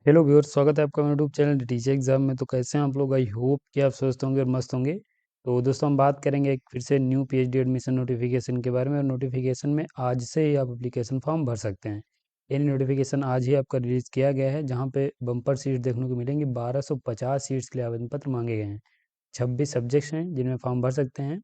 Hello viewers, स्वागत है आपका मेरे यूट्यूब चैनल टीचर एग्जाम में। तो कैसे हैं आप लोग? आई होप कि आप स्वस्थ होंगे और मस्त होंगे। तो दोस्तों, हम बात करेंगे एक फिर से न्यू पीएचडी एडमिशन नोटिफिकेशन के बारे में। और नोटिफिकेशन में आज से ही आप एप्लीकेशन फॉर्म भर सकते हैं। यानी नोटिफिकेशन आज ही आपका रिलीज़ किया गया है, जहाँ पे बम्पर सीट देखने को मिलेंगी। 1250 सीट्स के लिए आवेदन पत्र मांगे गए हैं। 26 सब्जेक्ट्स हैं जिनमें फॉर्म भर सकते हैं।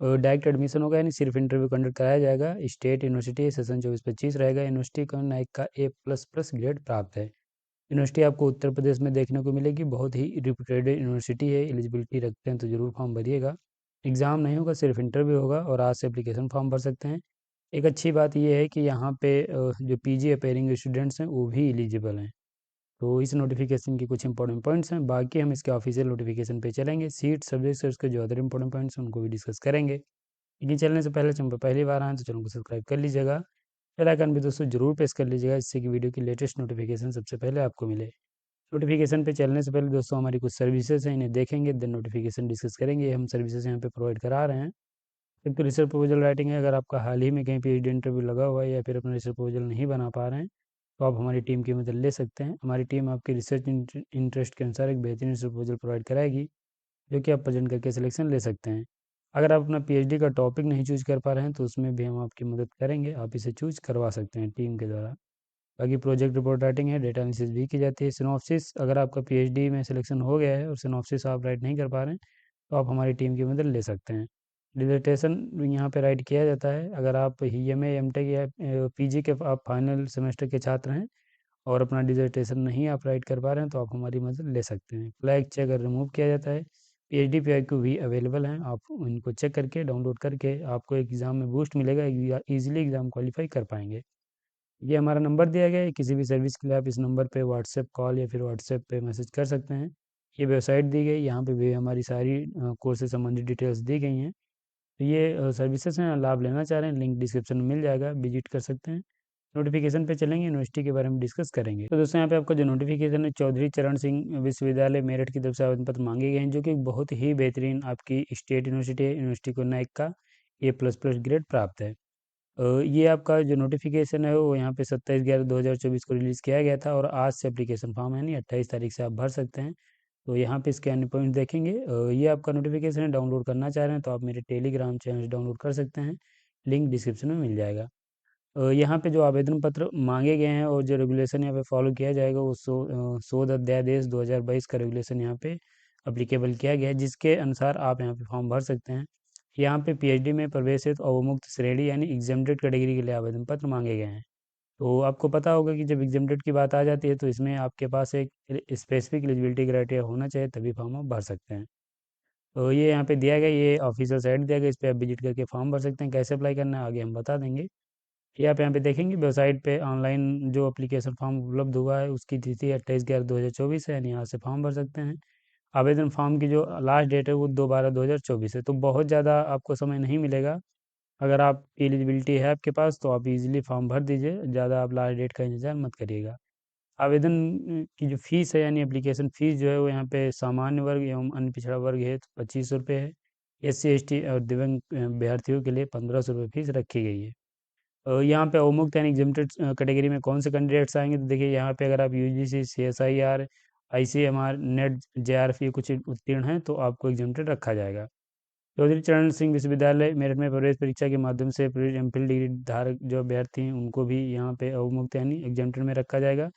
और डायरेक्ट एडमिशन होगा, यानी सिर्फ इंटरव्यू कंडक्ट कराया जाएगा। स्टेट यूनिवर्सिटी सेशन 24-25 रहेगा। यूनिवर्सिटी को नाइक का A++ ग्रेड प्राप्त है। यूनिवर्सिटी आपको उत्तर प्रदेश में देखने को मिलेगी। बहुत ही रिप्यूटेड यूनिवर्सिटी है। एलिजिबिलिटी रखते हैं तो ज़रूर फॉर्म भरिएगा। एग्ज़ाम नहीं होगा, सिर्फ इंटरव्यू होगा और आज से एप्लीकेशन फॉर्म भर सकते हैं। एक अच्छी बात यह है कि यहाँ पे जो पीजी अपेयरिंग स्टूडेंट्स हैं वो भी एलिजिबल हैं। तो इस नोटिफिकेशन के कुछ इंपॉर्टेंट पॉइंट्स हैं। बाकी हम इसके ऑफिशियल नोटिफिकेशन पे चलेंगे। सीट सब्जेक्ट से उसके जो अदर इंपॉर्टेंट पॉइंट्स हैं उनको भी डिस्कस करेंगे। लेकिन चलने से पहले चैनल पर पहली बार आए तो चैनल को सब्सक्राइब कर लीजिएगा। बेल आइकन भी दोस्तों जरूर प्रेस कर लीजिएगा, जिससे कि वीडियो की लेटेस्ट नोटिफिकेशन सबसे पहले आपको मिले। नोटिफिकेशन पे चलने से पहले दोस्तों, हमारी कुछ सर्विसेज हैं, इन्हें देखेंगे, देन नोटिफिकेशन डिस्कस करेंगे। हम सर्विसेज यहाँ पे प्रोवाइड करा रहे हैं। एक तो रिसर्च प्रपोजल राइटिंग है। अगर आपका हाल ही में कहीं पीएचडी इंटरव्यू लगा हुआ है या फिर अपना रिसर्च प्रपोजल नहीं बना पा रहे हैं, तो आप हमारी टीम की मदद ले सकते हैं। हमारी टीम आपकी रिसर्च इंटरेस्ट के अनुसार एक बेहतरीन रिसर्च प्रपोजल प्रोवाइड कराएगी, जो कि आप प्रेजेंट करके सिलेक्शन ले सकते हैं। अगर आप अपना पीएचडी का टॉपिक नहीं चूज कर पा रहे हैं तो उसमें भी हम आपकी मदद करेंगे, आप इसे चूज करवा सकते हैं टीम के द्वारा। बाकी प्रोजेक्ट रिपोर्ट राइटिंग है, डेटा एनालिसिस भी की जाती है। सिनॉप्सिस, अगर आपका पीएचडी में सिलेक्शन हो गया है और सिनॉप्सिस आप राइट नहीं कर पा रहे हैं, तो आप हमारी टीम की मदद ले सकते हैं। डिसर्टेशन यहाँ पे राइट किया जाता है। अगर आप एमए एमटेक या पीजी के आप फाइनल सेमेस्टर के छात्र हैं और अपना डिसर्टेशन नहीं आप राइट कर पा रहे हैं, तो आप हमारी मदद ले सकते हैं। फ्लैग चेक अगर रिमूव किया जाता है। पीएचडी पीआईक्यू भी अवेलेबल हैं, आप इनको चेक करके डाउनलोड करके आपको एग्ज़ाम में बूस्ट मिलेगा, ईजिली एग्ज़ाम क्वालिफाई कर पाएंगे। ये हमारा नंबर दिया गया है। किसी भी सर्विस के लिए आप इस नंबर पे व्हाट्सएप कॉल या फिर व्हाट्सएप पे मैसेज कर सकते हैं। ये वेबसाइट दी गई, यहाँ पे भी हमारी सारी कोर्स से संबंधित डिटेल्स दी गई हैं। तो ये सर्विसेज हैं, लाभ लेना चाह रहे हैं, लिंक डिस्क्रिप्शन में मिल जाएगा, विजिट कर सकते हैं। नोटिफिकेशन पे चलेंगे, यूनिवर्सिटी के बारे में डिस्कस करेंगे। तो दोस्तों, यहाँ पे आपका जो नोटिफिकेशन है, चौधरी चरण सिंह विश्वविद्यालय मेरठ की तरफ से आवेदन पत्र मांगे गए हैं, जो कि बहुत ही बेहतरीन आपकी स्टेट यूनिवर्सिटी है। यूनिवर्सिटी को नाइक का A++ ग्रेड प्राप्त है। ये आपका जो नोटिफिकेशन है वो यहाँ पे 27/11/2024 को रिलीज़ किया गया था और आज से एप्लीकेशन फॉर्म है नहीं, 28 तारीख से आप भर सकते हैं। तो यहाँ पे इसके अन्य पॉइंट देखेंगे। ये आपका नोटिफिकेशन है, डाउनलोड करना चाह रहे हैं तो आप मेरे टेलीग्राम चैनल से डाउनलोड कर सकते हैं। लिंक डिस्क्रिप्शन में मिल जाएगा। यहाँ पे जो आवेदन पत्र मांगे गए हैं और जो रेगुलेशन यहाँ पे फॉलो किया जाएगा वो शोध अध्यादेश 2022 का रेगुलेशन यहाँ पे अप्लीकेबल किया गया है, जिसके अनुसार आप यहाँ पे फॉर्म भर सकते हैं। यहाँ पे पीएचडी में प्रवेश हेतु अवमुक्त श्रेणी यानी एग्जेम्प्टेड कैटेगरी के लिए आवेदन पत्र मांगे गए हैं। तो आपको पता होगा कि जब एग्जेम्प्टेड की बात आ जाती है तो इसमें आपके पास एक स्पेसिफिक एलिजिबिलिटी क्राइटेरिया होना चाहिए, तभी फॉर्म आप भर सकते हैं। तो ये यहाँ पे दिया गया, ये ऑफिशियल साइट दिया गया, इस पर आप विजिट करके फॉर्म भर सकते हैं। कैसे अप्लाई करना है आगे हम बता देंगे। ये आप यहाँ पे देखेंगे, वेबसाइट पे ऑनलाइन जो एप्लीकेशन फॉर्म उपलब्ध हुआ है उसकी तिथि 28/11/2024 है, यानी यहाँ से फॉर्म भर सकते हैं। आवेदन फॉर्म की जो लास्ट डेट है वो 2/12/2024 है, तो बहुत ज़्यादा आपको समय नहीं मिलेगा। अगर आप एलिजिबिलिटी है आपके पास तो आप इजीली फॉर्म भर दीजिए, ज़्यादा आप लास्ट डेट का इंतजार मत करिएगा। आवेदन की जो फीस है, यानी एप्लीकेशन फ़ीस जो है वो यहाँ पे सामान्य वर्ग एवं अन्य पिछड़ा वर्ग है तो 2500 रुपये है। SC ST और दिव्यांग अभ्यर्थियों के लिए 1500 रुपये फीस रखी गई है। यहाँ पे अवमुक्त यानी एग्जेम्प्टेड कैटेगरी में कौन से कैंडिडेट्स आएंगे, तो देखिए यहाँ पे अगर आप UGC CSIR ICMR net JRF ये कुछ उत्तीर्ण हैं तो आपको एग्जेम्प्टेड रखा जाएगा। चौधरी चरण सिंह विश्वविद्यालय मेरठ में प्रवेश परीक्षा के माध्यम से एमफिल डिग्री धारक जो अभ्यर्थी हैं उनको भी यहाँ पे अवमुक्त यानी एग्जेम्प्टेड में रखा जाएगा।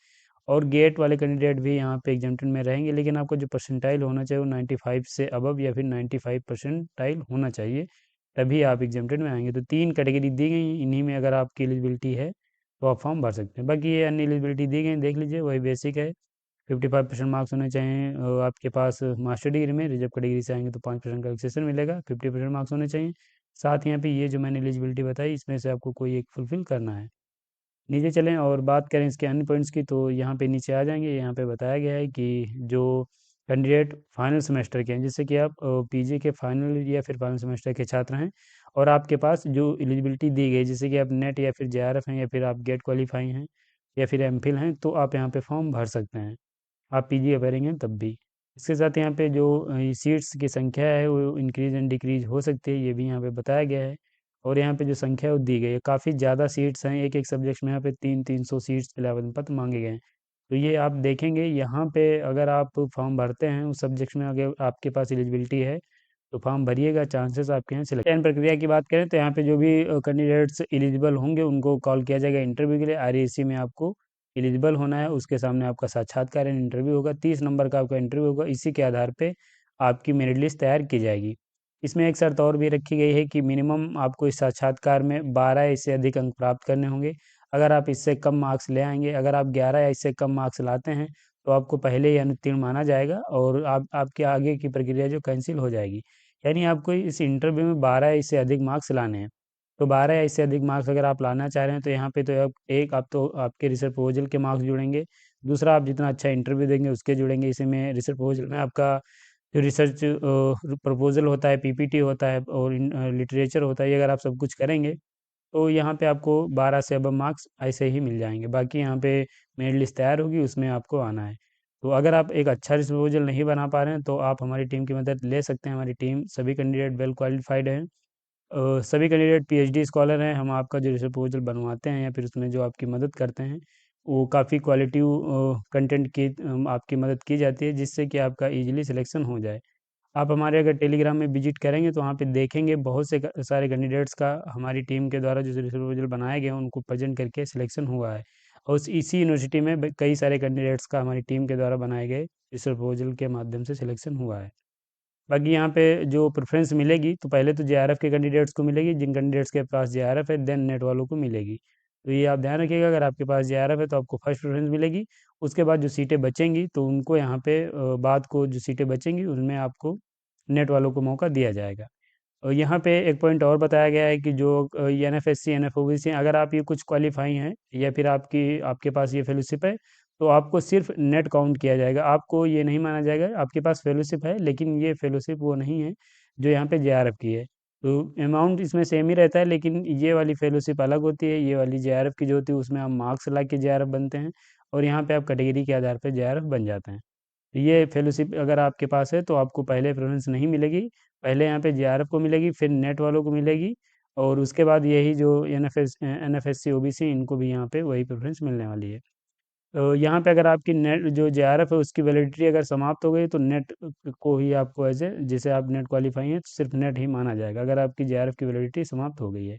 और गेट वाले कैंडिडेट भी यहाँ पे एग्जेम्प्टेड में रहेंगे, लेकिन आपको जो परसेंटाइल होना चाहिए वो 95 से अबव या फिर 95 परसेंटाइल होना चाहिए, तभी आप एग्जेम्प्टेड में आएंगे। तो 3 कैटेगरी दी गई हैं, इन्हीं में अगर आपकी एलिजिबिलिटी है तो आप फॉर्म भर सकते हैं। बाकी ये अन्य एलिजिबिलिटी दी गई हैं, देख लीजिए, वही बेसिक है। 55% मार्क्स होने चाहिए आपके पास मास्टर डिग्री में। रिजर्व कैटेगरी से आएंगे तो 5% का रिलैक्सेशन मिलेगा। 50% मार्क्स होने चाहिए। साथ ही यहाँ पे ये जो मैंने एलिजिबिलिटी बताई इसमें से आपको कोई एक फुलफिल करना है। नीचे चलें और बात करें इसके अन्य पॉइंट्स की, तो यहाँ पे नीचे आ जाएंगे। यहाँ पे बताया गया है कि जो कैंडिडेट फाइनल सेमेस्टर के हैं, जैसे कि आप पीजी के फाइनल या फिर फाइनल सेमेस्टर के छात्र हैं और आपके पास जो एलिजिबिलिटी दी गई, जैसे कि आप नेट या फिर JRF हैं या फिर आप गेट क्वालिफाई हैं या फिर एमफिल हैं, तो आप यहाँ पे फॉर्म भर सकते हैं। आप पीजी अपेयरिंग हैं तब भी। इसके साथ यहाँ पे जो सीट्स की संख्या है वो इंक्रीज एंड डिक्रीज हो सकती है, ये भी यहाँ पे बताया गया है। और यहाँ पे जो संख्या है वो दी गई है, काफ़ी ज़्यादा सीट्स हैं। एक एक सब्जेक्ट में यहाँ पे 300-300 सीट्स के लिए आवेदन पत्र मांगे गए हैं। तो ये आप देखेंगे यहाँ पे, अगर आप फॉर्म भरते हैं उस सब्जेक्ट में, अगर आपके पास एलिजिबिलिटी है तो फॉर्म भरिएगा, चांसेस आपके यहाँ सिलेक्शन प्रक्रिया की बात करें तो यहाँ पे जो भी कैंडिडेट्स एलिजिबल होंगे उनको कॉल किया जाएगा इंटरव्यू के लिए। आरईसी में आपको एलिजिबल होना है, उसके सामने आपका साक्षात्कार इंटरव्यू होगा, 30 नंबर का आपका इंटरव्यू होगा। इसी के आधार पे आपकी मेरिट लिस्ट तैयार की जाएगी। इसमें एक शर्त और भी रखी गई है कि मिनिमम आपको इस साक्षात्कार में 12 या इससे अधिक अंक प्राप्त करने होंगे। अगर आप इससे कम मार्क्स ले आएंगे, अगर आप 11 या इससे कम मार्क्स लाते हैं तो आपको पहले ही अनुत्तीर्ण माना जाएगा और आप आपके आगे की प्रक्रिया जो कैंसिल हो जाएगी। यानी आपको इस इंटरव्यू में 12 या इससे अधिक मार्क्स लाने हैं। तो 12 या इससे अधिक मार्क्स अगर आप लाना चाह रहे हैं तो यहाँ पे तो आप तो आपके रिसर्च प्रपोजल के मार्क्स जुड़ेंगे, दूसरा आप जितना अच्छा इंटरव्यू देंगे उसके जुड़ेंगे। इसी में रिसर्च प्रपोजल में आपका जो रिसर्च प्रपोजल होता है, पीपीटी होता है और लिटरेचर होता है, ये अगर आप सब कुछ करेंगे तो यहाँ पे आपको 12 से अब मार्क्स ऐसे ही मिल जाएंगे। बाकी यहाँ पे मेरिट लिस्ट तैयार होगी, उसमें आपको आना है। तो अगर आप एक अच्छा प्रपोजल नहीं बना पा रहे हैं तो आप हमारी टीम की मदद ले सकते हैं। हमारी टीम सभी कैंडिडेट वेल क्वालिफाइड हैं, सभी कैंडिडेट पीएचडी स्कॉलर हैं। हम आपका जो रिसर्च प्रपोजल बनवाते हैं या फिर उसमें जो आपकी मदद करते हैं वो काफ़ी क्वालिटिव कंटेंट की आपकी मदद की जाती है, जिससे कि आपका इजीली सिलेक्शन हो जाए। आप हमारे अगर टेलीग्राम में विजिट करेंगे तो वहाँ पे देखेंगे बहुत से सारे कैंडिडेट्स का हमारी टीम के द्वारा जो प्रपोजल बनाए गए हैं उनको प्रेजेंट करके सिलेक्शन हुआ है। और इसी यूनिवर्सिटी में कई सारे कैंडिडेट्स का हमारी टीम के द्वारा बनाए गए इस प्रपोजल के माध्यम से सिलेक्शन हुआ है। बाकी यहाँ पे जो प्रेफरेंस मिलेगी तो पहले तो जेआरएफ के कैंडिडेट्स को मिलेगी, जिन कैंडिडेट्स के पास जेआरएफ है, देन नेट वालों को मिलेगी। तो ये आप ध्यान रखिएगा, अगर आपके पास जेआरएफ है तो आपको फर्स्ट प्रेफरेंस मिलेगी। उसके बाद जो सीटें बचेंगी तो उनको यहाँ पे बाद को जो सीटें बचेंगी उनमें आपको नेट वालों को मौका दिया जाएगा। और यहाँ पे एक पॉइंट और बताया गया है कि जो एनएफएससी एनएफओबीसी अगर आप ये कुछ क्वालिफाई हैं या फिर आपके पास ये फेलोशिप है तो आपको सिर्फ नेट काउंट किया जाएगा। आपको ये नहीं माना जाएगा आपके पास फेलोशिप है, लेकिन ये फेलोशिप वो नहीं है जो यहाँ पे जेआरएफ की है। तो अमाउंट इसमें सेम ही रहता है, लेकिन ये वाली फेलोशिप अलग होती है। ये वाली जेआरएफ की जो होती है उसमें आप मार्क्स ला के जेआरएफ बनते हैं और यहाँ पे आप कैटेगरी के आधार पर जेआरएफ बन जाते हैं। ये फेलोशिप अगर आपके पास है तो आपको पहले प्रेफरेंस नहीं मिलेगी, पहले यहाँ पे जेआरएफ को मिलेगी, फिर नेट वालों को मिलेगी और उसके बाद यही जो एनएफएससी ओबीसी इनको भी यहाँ पे वही प्रेफरेंस मिलने वाली है। तो यहाँ पे अगर आपकी नेट जो जेआरएफ है उसकी वैलिडिटी अगर समाप्त हो गई तो नेट को ही आपको एज ए जैसे आप नेट क्वालिफाई हैं तो सिर्फ नेट ही माना जाएगा अगर आपकी जेआरएफ की वैलिडिटी समाप्त हो गई है।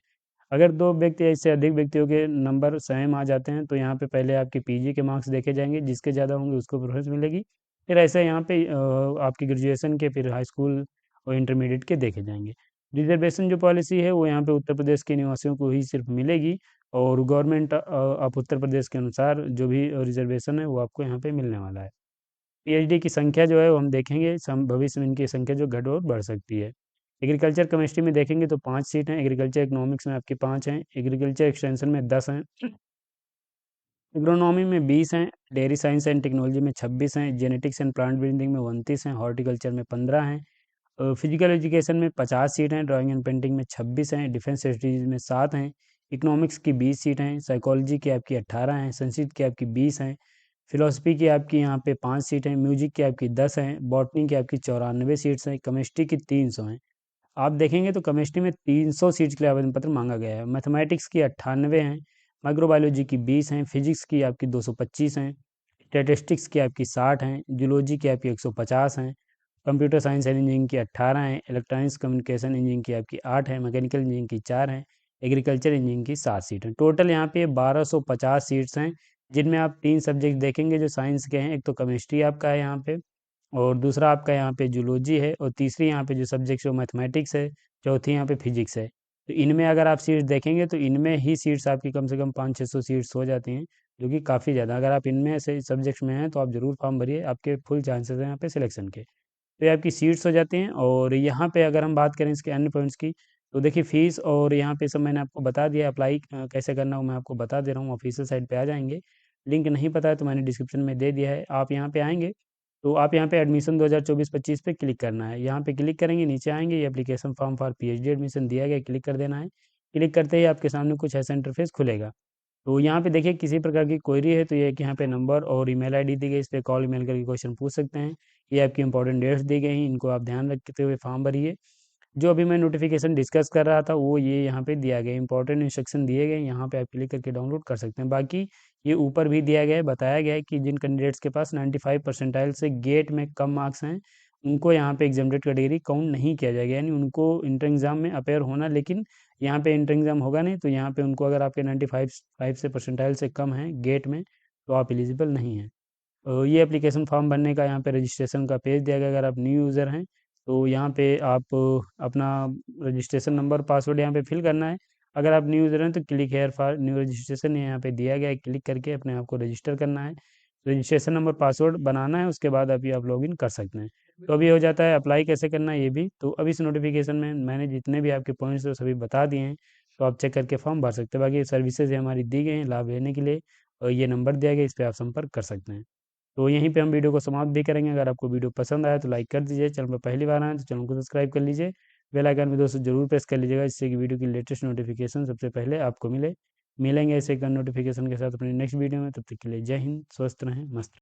अगर दो व्यक्ति या इससे अधिक व्यक्तियों के नंबर सेम आ जाते हैं तो यहाँ पे पहले आपके पीजी के मार्क्स देखे जाएंगे, जिसके ज़्यादा होंगे उसको प्रेफरेंस मिलेगी। फिर ऐसे यहाँ पे आपकी ग्रेजुएशन के, फिर हाई स्कूल और इंटरमीडिएट के देखे जाएंगे। रिजर्वेशन जो पॉलिसी है वो यहाँ पे उत्तर प्रदेश के निवासियों को ही सिर्फ मिलेगी और गवर्नमेंट ऑफ उत्तर प्रदेश के अनुसार जो भी रिजर्वेशन है वो आपको यहाँ पे मिलने वाला है। पीएचडी की संख्या जो है वो हम देखेंगे भविष्य में इनकी संख्या जो घट और बढ़ सकती है। एग्रीकल्चर केमिस्ट्री में देखेंगे तो 5 सीट हैं, एग्रीकल्चर इकोनॉमिक्स में आपकी 5 हैं, एग्रीकल्चर एक्सटेंशन में 10 हैं, एग्रोनॉमी में 20 हैं, डेयरी साइंस एंड टेक्नोलॉजी में 26 हैं, जेनेटिक्स एंड प्लांट ब्रीडिंग में 29 हैं, हॉर्टिकल्चर में 15 हैं, फिजिकल एजुकेशन में 50 सीट हैं, ड्राइंग एंड पेंटिंग में 26 हैं, डिफेंस स्टडीज़ में 7 हैं, इकोनॉमिक्स की 20 सीट हैं, साइकोलॉजी की आपकी 18 हैं, संस्कृत की आपकी 20 हैं, फिलोसफी की आपकी यहाँ पे 5 सीट हैं, म्यूजिक की आपकी 10 हैं, बॉटनी की आपकी 94 सीट्स हैं, केमिस्ट्री की 300 हैं। आप देखेंगे तो केमिस्ट्री में 300 सीट्स के लिए आवेदन पत्र मांगा गया है, मैथमेटिक्स की 98 हैं, माइक्रोबायोलॉजी की 20 हैं, फिजिक्स की आपकी 225 हैं, स्टैटिस्टिक्स की आपकी 60 हैं, जूलॉजी की आपकी 150 हैं, कंप्यूटर साइंस एंड इंजीनियरिंग की 18 हैं, इलेक्ट्रॉनिक्स कम्युनिकेशन इंजीनियरिंग की आपकी 8 है, मैकेनिकल इंजीनियरिंग की 4 हैं, एग्रीकल्चर इंजीनियरिंग की 7 सीट हैं। टोटल यहाँ पे 1250 सीट्स हैं, जिनमें आप 3 सब्जेक्ट देखेंगे जो साइंस के हैं। एक तो केमिस्ट्री आपका है यहाँ पे और दूसरा आपका यहाँ पे जूलॉजी है और तीसरी यहाँ पे जो सब्जेक्ट्स है वो मैथमेटिक्स है, चौथी यहाँ पे फिजिक्स है। तो इनमें अगर आप सीट्स देखेंगे तो इनमें ही सीट्स आपकी कम से कम 500-600 सीट्स हो जाती हैं, जो कि काफ़ी ज़्यादा। अगर आप इनमें से सब्जेक्ट्स में हैं तो आप ज़रूर फॉर्म भरिए, आपके फुल चांसेस हैं यहाँ पे सिलेक्शन के। तो ये आपकी सीट्स हो जाती हैं। और यहाँ पे अगर हम बात करें इसके अन्य पॉइंट्स की तो देखिए फ़ीस और यहाँ पे सब मैंने आपको बता दिया। अप्लाई कैसे करना हो मैं आपको बता दे रहा हूँ, ऑफिशियल साइट पे आ जाएंगे। लिंक नहीं पता है तो मैंने डिस्क्रिप्शन में दे दिया है। आप यहाँ पे आएंगे तो आप यहाँ पे एडमिशन 2024-25 पे क्लिक करना है। यहाँ पे क्लिक करेंगे, नीचे आएंगे, ये application form for PhD admission दिया गया, क्लिक कर देना है। क्लिक करते ही आपके सामने कुछ ऐसा इंटरफेस खुलेगा। तो यहाँ पे देखिए किसी प्रकार की क्वेरी है तो ये कि यहाँ पे नंबर और ईमेल आईडी दी गई, इस पर कॉल ईमेल करके क्वेश्चन पूछ सकते हैं। ये आपकी इंपॉर्टेंट डेट्स दी गई हैं, इनको आप ध्यान रखते हुए फॉर्म भरिए। जो अभी मैं नोटिफिकेशन डिस्कस कर रहा था वो ये यहाँ पे दिया गया, इंपॉर्टेंट इंस्ट्रक्शन दिए गए, यहाँ पे आप क्लिक करके डाउनलोड कर सकते हैं। बाकी ये ऊपर भी दिया गया है, बताया गया है कि जिन कैंडिडेट्स के पास 95 परसेंटाइल से गेट में कम मार्क्स हैं उनको यहाँ पे एग्जामटेड कैटेगरी काउंट नहीं किया जाएगा, यानी उनको इंटर एग्ज़ाम में अपेयर होना, लेकिन यहाँ पे इंटर एग्ज़ाम होगा नहीं, तो यहाँ पे उनको अगर आपके 95 फाइव से परसेंटाइल से कम है गेट में तो आप एलिजिबल नहीं हैं। ये एप्लीकेशन फॉर्म भरने का यहाँ पे रजिस्ट्रेशन का पेज दिया गया। अगर आप न्यू यूज़र हैं तो यहाँ पे आप अपना रजिस्ट्रेशन नंबर पासवर्ड यहाँ पे फिल करना है। अगर आप न्यू यूज़र हैं तो click here for new registration यहाँ पे दिया गया है, क्लिक करके अपने आप को रजिस्टर करना है, रजिस्ट्रेशन नंबर पासवर्ड बनाना है, उसके बाद अभी आप लॉगिन कर सकते हैं। तो अभी हो जाता है अप्लाई कैसे करना है ये भी। तो अभी इस नोटिफिकेशन में मैंने जितने भी आपके पॉइंट्स सभी बता दिए हैं, तो आप चेक करके फॉर्म भर सकते हैं। बाकी सर्विसेज हमारी दी गई हैं लाभ लेने के लिए, और ये नंबर दिया गया, इस पर आप संपर्क कर सकते हैं। तो यहीं पे हम वीडियो को समाप्त भी करेंगे। अगर आपको वीडियो पसंद आया तो लाइक कर दीजिए, चैनल पर पहली बार आए तो चैनल को सब्सक्राइब कर लीजिए, बेल आइकन भी दोस्तों जरूर प्रेस कर लीजिएगा, जिससे कि वीडियो की लेटेस्ट नोटिफिकेशन सबसे पहले आपको मिले। मिलेंगे ऐसे एक नोटिफिकेशन के साथ अपनी नेक्स्ट वीडियो में, तब तक के लिए जय हिंद, स्वस्थ रहें, मस्त रहें।